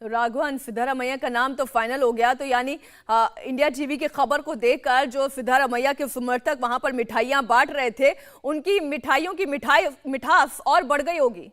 राघवन, सिद्धारमैया का नाम तो फाइनल हो गया, तो यानी इंडिया टीवी की खबर को देखकर जो सिद्धारमैया के समर्थक वहां पर मिठाइयां बांट रहे थे, उनकी मिठाइयों की मिठास और बढ़ गई होगी।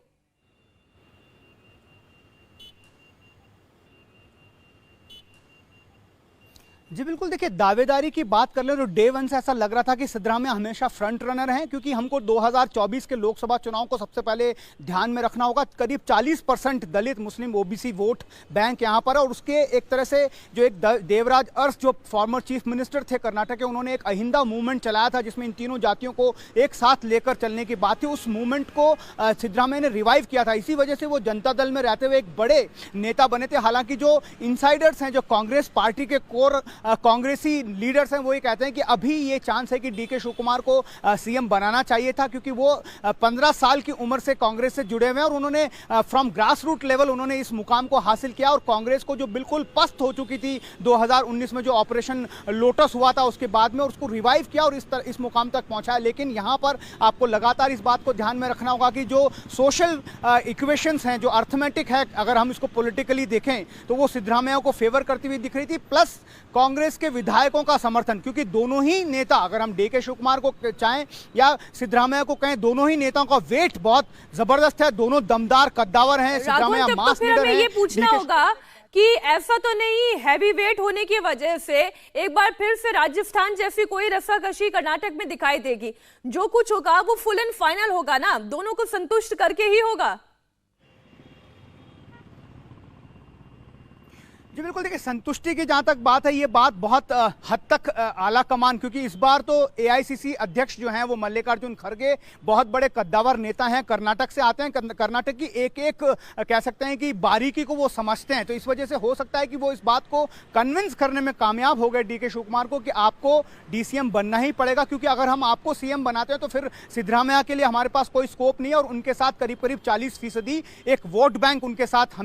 जी बिल्कुल, देखिए दावेदारी की बात कर ले तो डे वन से ऐसा लग रहा था कि सिद्धरामैया हमेशा फ्रंट रनर हैं, क्योंकि हमको 2024 के लोकसभा चुनाव को सबसे पहले ध्यान में रखना होगा। करीब 40% दलित मुस्लिम ओबीसी वोट बैंक यहाँ पर है, और उसके एक तरह से जो एक देवराज अरस जो फॉर्मर चीफ मिनिस्टर थे कर्नाटक के, उन्होंने एक अहिंदा मूवमेंट चलाया था जिसमें इन तीनों जातियों को एक साथ लेकर चलने की बात थी। उस मूवमेंट को सिद्धरामैया ने रिवाइव किया था, इसी वजह से वो जनता दल में रहते हुए एक बड़े नेता बने थे। हालांकि जो इनसाइडर्स हैं, जो कांग्रेस पार्टी के कोर कांग्रेसी लीडर्स हैं, वो ये कहते हैं कि अभी ये चांस है कि डीके शिव कुमार को सीएम बनाना चाहिए था, क्योंकि वो 15 साल की उम्र से कांग्रेस से जुड़े हुए हैं और उन्होंने फ्रॉम ग्रास रूट लेवल उन्होंने इस मुकाम को हासिल किया। और कांग्रेस को जो बिल्कुल पस्त हो चुकी थी 2019 में जो ऑपरेशन लोटस हुआ था उसके बाद में, और उसको रिवाइव किया और इस मुकाम तक पहुंचाया। लेकिन यहाँ पर आपको लगातार इस बात को ध्यान में रखना होगा कि जो सोशल इक्वेशंस हैं, जो अर्थमेटिक है, अगर हम इसको पॉलिटिकली देखें तो वो सिद्धरामैया को फेवर करती हुई दिख रही थी, प्लस कांग्रेस के विधायकों का समर्थन, क्योंकि दोनों ही नेता, अगर हम डीके शिव कुमार को चाहें या सिद्धरामैया को कहें, दोनों ही नेताओं का वेट बहुत जबरदस्त है। दोनों दमदार कद्दावर हैं। सिद्धरामैया मास लीडर हैं। ये पूछना होगा कि ऐसा तो नहीं हैवी वेट होने की वजह से एक बार फिर से राजस्थान जैसी कोई रस्साकशी कर्नाटक में दिखाई देगी? जो कुछ होगा वो फुल एंड फाइनल होगा ना, दोनों को संतुष्ट करके ही होगा। जी बिल्कुल, देखिए संतुष्टि की जहां तक बात है, ये बात बहुत हद तक आला कमान, क्योंकि इस बार तो एआईसीसी अध्यक्ष जो हैं वो मल्लिकार्जुन खड़गे बहुत बड़े कद्दावर नेता हैं, कर्नाटक से आते हैं, कर्नाटक की एक एक कह सकते हैं कि बारीकी को वो समझते हैं। तो इस वजह से हो सकता है कि वो इस बात को कन्विंस करने में कामयाब हो गए डीके शिव कुमार को कि आपको डीसीएम बनना ही पड़ेगा, क्योंकि अगर हम आपको सीएम बनाते हैं तो फिर सिद्धरामैया के लिए हमारे पास कोई स्कोप नहीं है। और उनके साथ करीब करीब 40% एक वोट बैंक उनके साथ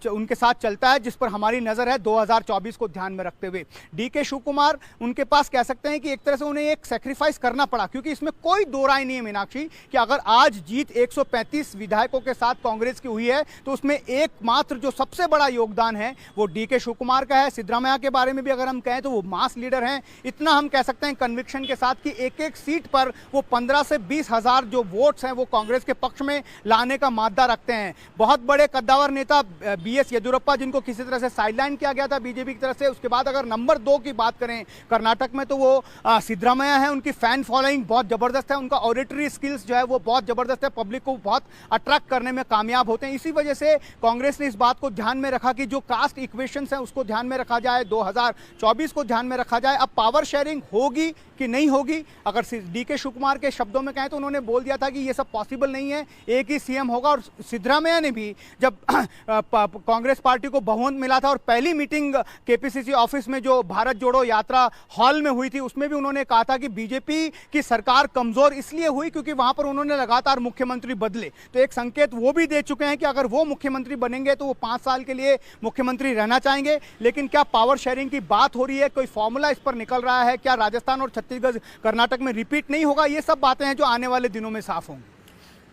उनके साथ चलता है, जिस पर हमारी नजर है 2024 को ध्यान में रखते हुए। डीके शिव कुमार उनके पास कह सकते हैं कि एक तरह से उन्हें एक सैक्रिफाइस करना पड़ा, क्योंकि इसमें कोई दो राय नहीं है मीनाक्षी कि अगर आज जीत 135 विधायकों के साथ कांग्रेस की हुई है तो उसमें एकमात्र जो सबसे बड़ा योगदान है वो डीके शिव कुमार का है। सिद्धरामैया के बारे में भी अगर हम कहें तो वो मास लीडर हैं, इतना हम कह सकते हैं कन्विक्शन के साथ कि एक एक सीट पर वो 15 से 20 हजार जो वोट्स हैं वो कांग्रेस के पक्ष में लाने का मादा रखते हैं। बहुत बड़े कद्दावर नेता बीएस येदियुरप्पा, जिनको किसी तरह से साइडलाइन किया गया था बीजेपी की तरफ से। उसके बाद अगर नंबर 2 की बात करें कर्नाटक में तो वो सिद्धरामैया है। उनकी फैन फॉलोइंग बहुत जबरदस्त है, उनका ऑडिटरी स्किल्स जो है वो बहुत जबरदस्त है, पब्लिक को बहुत अट्रैक्ट करने में कामयाब होते हैं। इसी वजह से कांग्रेस ने इस बात को ध्यान में रखा कि जो कास्ट इक्वेशंस हैं उसको ध्यान में रखा जाए, 2024 को ध्यान में रखा जाए। अब पावर शेयरिंग होगी कि नहीं होगी, अगर डीके शिव कुमार के शब्दों में कहें तो उन्होंने बोल दिया था कि ये सब पॉसिबल नहीं है, एक ही सीएम होगा। और सिद्धरामैया ने भी जब कांग्रेस पार्टी को बहुमत मिला था और पहली मीटिंग केपीसीसी ऑफिस में जो भारत जोड़ो यात्रा हॉल में हुई थी उसमें भी उन्होंने कहा था कि बीजेपी की सरकार कमजोर इसलिए हुई क्योंकि वहां पर उन्होंने लगातार मुख्यमंत्री बदले। तो एक संकेत वो भी दे चुके हैं कि अगर वो मुख्यमंत्री बनेंगे तो वो 5 साल के लिए मुख्यमंत्री रहना चाहेंगे। लेकिन क्या पावर शेयरिंग की बात हो रही है, कोई फॉर्मूला इस पर निकल रहा है, क्या राजस्थान और छत्तीसगढ़ कर्नाटक में रिपीट नहीं होगा, ये सब बातें हैं जो आने वाले दिनों में साफ होंगी।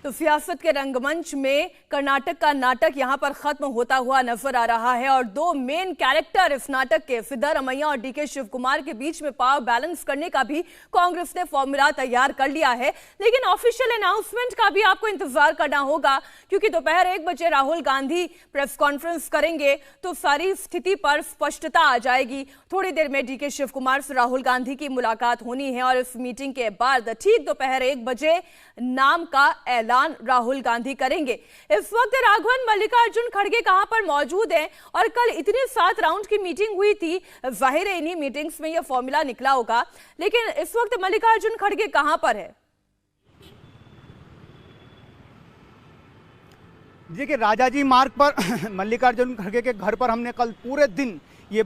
तो सियासत के रंगमंच में कर्नाटक का नाटक यहां पर खत्म होता हुआ नजर आ रहा है और दो मेन कैरेक्टर इस नाटक के सिद्धरामैया और डीके शिव कुमार के बीच में पावर बैलेंस करने का भी कांग्रेस ने फॉर्मूला तैयार कर लिया है। लेकिन ऑफिशियल अनाउंसमेंट का भी आपको इंतजार करना होगा, क्योंकि दोपहर 1 बजे राहुल गांधी प्रेस कॉन्फ्रेंस करेंगे तो सारी स्थिति पर स्पष्टता आ जाएगी। थोड़ी देर में डीके शिव कुमार से राहुल गांधी की मुलाकात होनी है और इस मीटिंग के बाद ठीक दोपहर 1 बजे नाम का ऐलान राहुल गांधी करेंगे। इस वक्त राघवन, मल्लिकार्जुन खड़गे कहां पर मौजूद हैं और कल इतनी 7 राउंड की मीटिंग हुई थी, जाहिर है इन्हीं मीटिंग्स में यह फॉर्मूला निकला होगा। लेकिन इस वक्त मल्लिकार्जुन खड़गे कहां पर है? देखिए राजाजी मार्ग पर मल्लिकार्जुन खड़गे के घर पर हमने कल पूरे दिन ये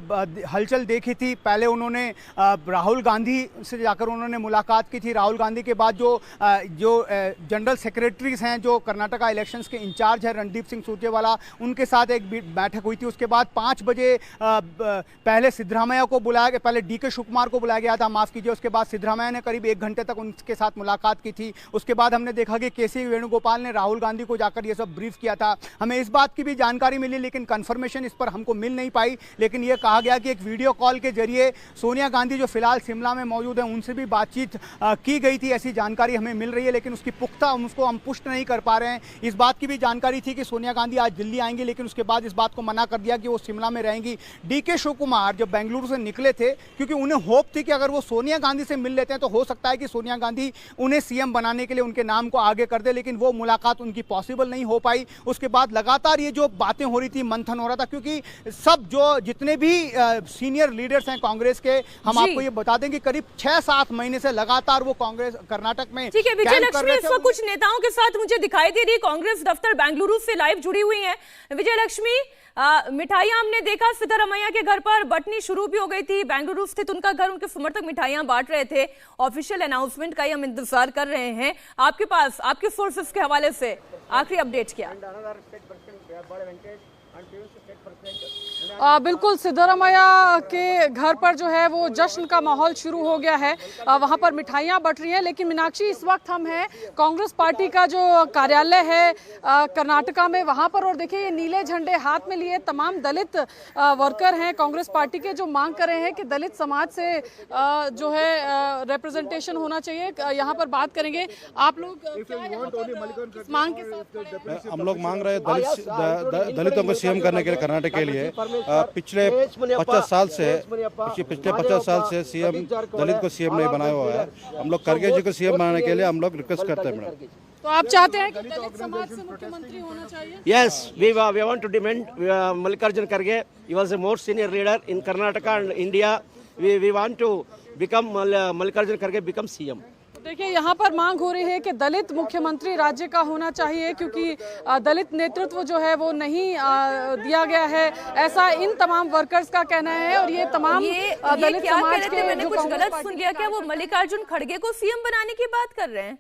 हलचल देखी थी। पहले उन्होंने राहुल गांधी से जाकर उन्होंने मुलाकात की थी। राहुल गांधी के बाद जो जनरल सेक्रेटरीज हैं, जो कर्नाटका इलेक्शंस के इंचार्ज है रणदीप सिंह सुरजेवाला, उनके साथ एक बैठक हुई थी। उसके बाद 5 बजे पहले सिद्धरामैया को बुलाया गया, पहले डीके शिव कुमार को बुलाया गया था, माफ कीजिए। उसके बाद सिद्धरामैया ने करीब 1 घंटे तक उनके साथ मुलाकात की थी। उसके बाद हमने देखा कि केसी वेणुगोपाल ने राहुल गांधी को जाकर ये सब ब्रीफ किया था। हमें इस बात की भी जानकारी मिली, लेकिन कंफर्मेशन इस पर हमको मिल नहीं पाई। लेकिन ये कहा गया कि एक वीडियो कॉल के जरिए सोनिया गांधी जो फिलहाल शिमला में मौजूद है उनसे भी बातचीत की गई थी, ऐसी जानकारी हमें मिल रही है। लेकिन उसकी पुख्ता उसको हम पुष्ट नहीं कर पा रहे हैं। इस बात की भी जानकारी थी कि सोनिया गांधी आज दिल्ली आएंगी, लेकिन उसके बाद इस बात को मना कर दिया कि वो शिमला में रहेंगी। डीके शिव कुमार जब बेंगलुरु से निकले थे, क्योंकि उन्हें होप थी कि अगर वो सोनिया गांधी से मिल लेते हैं तो हो सकता है कि सोनिया गांधी उन्हें सीएम बनाने के लिए उनके नाम को आगे कर दे, लेकिन वो मुलाकात उनकी पॉसिबल नहीं हो पाई। उसके बाद लगातार ये जो बातें हो रही थी, मंथन हो रहा था, क्योंकि सब जो जितने भी सीनियर लीडर्स हैं कांग्रेस के, हम आपको ये बता दें कि करीब 6-7 महीने से लगातार वो कांग्रेस कर्नाटक में ठीक है। विजय लक्ष्मी इस वक्त कुछ नेताओं के साथ मुझे दिखाई दे रही है, कांग्रेस दफ्तर बेंगलुरु से लाइव जुड़ी हुई हैं। विजय लक्ष्मी, मिठाइयां हमने देखा सिद्धरामैया के घर पर बंटनी शुरू भी हो गई थी। बेंगलुरु स्थित उनका घर, उनके समर्थक मिठाइयां बांट रहे थे। ऑफिशियल अनाउंसमेंट का ही हम इंतजार कर रहे हैं। आपके पास आपके सोर्सेस के हवाले से आखिरी अपडेट क्या? बिल्कुल, सिद्धरामैया के घर पर जो है वो जश्न का माहौल शुरू हो गया है। वहां पर मिठाइयां बट रही हैं। लेकिन मीनाक्षी, इस वक्त हम हैं कांग्रेस पार्टी का जो कार्यालय है कर्नाटका में, वहां पर। और देखिए, ये नीले झंडे हाथ में लिए तमाम दलित वर्कर हैं कांग्रेस पार्टी के, जो मांग कर रहे हैं कि दलित समाज से जो है रिप्रेजेंटेशन होना चाहिए। यहाँ पर बात करेंगे। आप लोग किस मांग के साथ? हम लोग मांग रहे हैं दलितों को सीएम करने के लिए कर्नाटक के लिए। पिछले 50 साल से सीएम दलित को सीएम नहीं बनाया हुआ है। हम लोग खड़गे जी को सीएम बनाने के लिए हम लोग रिक्वेस्ट करते हैं मैडम। तो आप चाहते हैं कि दलित समाज से मुख्यमंत्री होना चाहिए? Yes, we want to demand Mallikarjun Kharge. He was a more senior leader in Karnataka and India. We want to become Mallikarjun Kharge become CM. देखिए, यहाँ पर मांग हो रही है कि दलित मुख्यमंत्री राज्य का होना चाहिए, क्योंकि दलित नेतृत्व जो है वो नहीं दिया गया है, ऐसा इन तमाम वर्कर्स का कहना है। और ये तमाम दलित समाज के, मैंने कुछ गलत सुन लिया क्या? वो मल्लिकार्जुन खड़गे को सीएम बनाने की बात कर रहे हैं?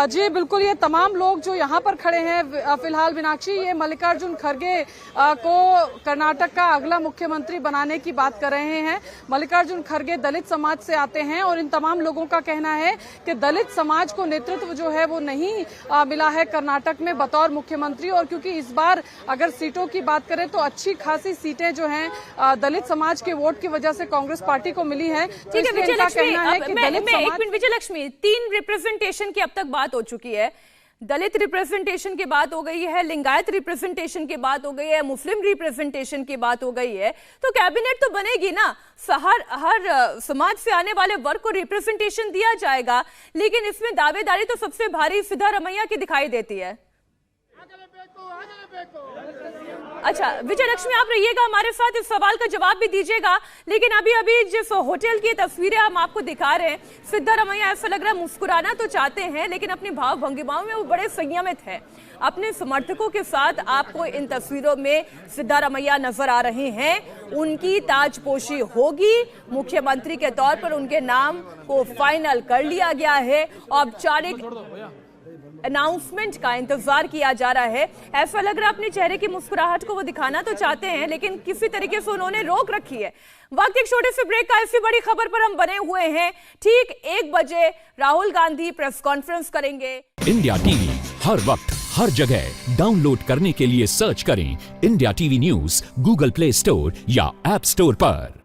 जी बिल्कुल, ये तमाम लोग जो यहाँ पर खड़े हैं फिलहाल मीनाक्षी, ये मल्लिकार्जुन खड़गे को कर्नाटक का अगला मुख्यमंत्री बनाने की बात कर रहे हैं। मल्लिकार्जुन खड़गे दलित समाज से आते हैं और इन तमाम लोगों का कहना है कि दलित समाज को नेतृत्व जो है वो नहीं मिला है कर्नाटक में बतौर मुख्यमंत्री। और क्योंकि इस बार अगर सीटों की बात करें तो अच्छी खासी सीटें जो हैं दलित समाज के वोट की वजह से कांग्रेस पार्टी को मिली है। ठीक है विजय लक्ष्मी, 3 रिप्रेजेंटेशन की अब तक बात हो चुकी है। दलित रिप्रेजेंटेशन की बात हो गई है, लिंगायत रिप्रेजेंटेशन की बात हो गई है, मुस्लिम रिप्रेजेंटेशन की बात हो गई है। तो कैबिनेट तो बनेगी ना, हर समाज से आने वाले वर्ग को रिप्रेजेंटेशन दिया जाएगा। लेकिन इसमें दावेदारी तो सबसे भारी सिद्धरामैया की दिखाई देती है। अच्छा विजय लक्ष्मी, आप रहिएगा हमारे साथ, इस सवाल का जवाब भी दीजिएगा। लेकिन अभी जिस होटल की तस्वीरें हम आपको दिखा रहे हैं, सिद्धरामैया ऐसा लग रहा है मुस्कुराना तो चाहते हैं, लेकिन अपनी भाव भंगिमाओं में वो बड़े संयमित हैं। अपने समर्थकों के साथ आपको इन तस्वीरों में सिद्धरामैया नजर आ रहे हैं। उनकी ताजपोशी होगी, मुख्यमंत्री के तौर पर उनके नाम को फाइनल कर लिया गया है। औपचारिक अनाउंसमेंट का इंतजार किया जा रहा है। ऐसा लग रहा है अपने चेहरे की मुस्कुराहट को वो दिखाना तो चाहते हैं, लेकिन किसी तरीके से उन्होंने रोक रखी है। वक्त एक छोटे से ब्रेक का, ऐसी बड़ी खबर पर हम बने हुए हैं। ठीक 1 बजे राहुल गांधी प्रेस कॉन्फ्रेंस करेंगे। इंडिया टीवी हर वक्त हर जगह डाउनलोड करने के लिए सर्च करें India TV news Google play store या ऐप स्टोर पर।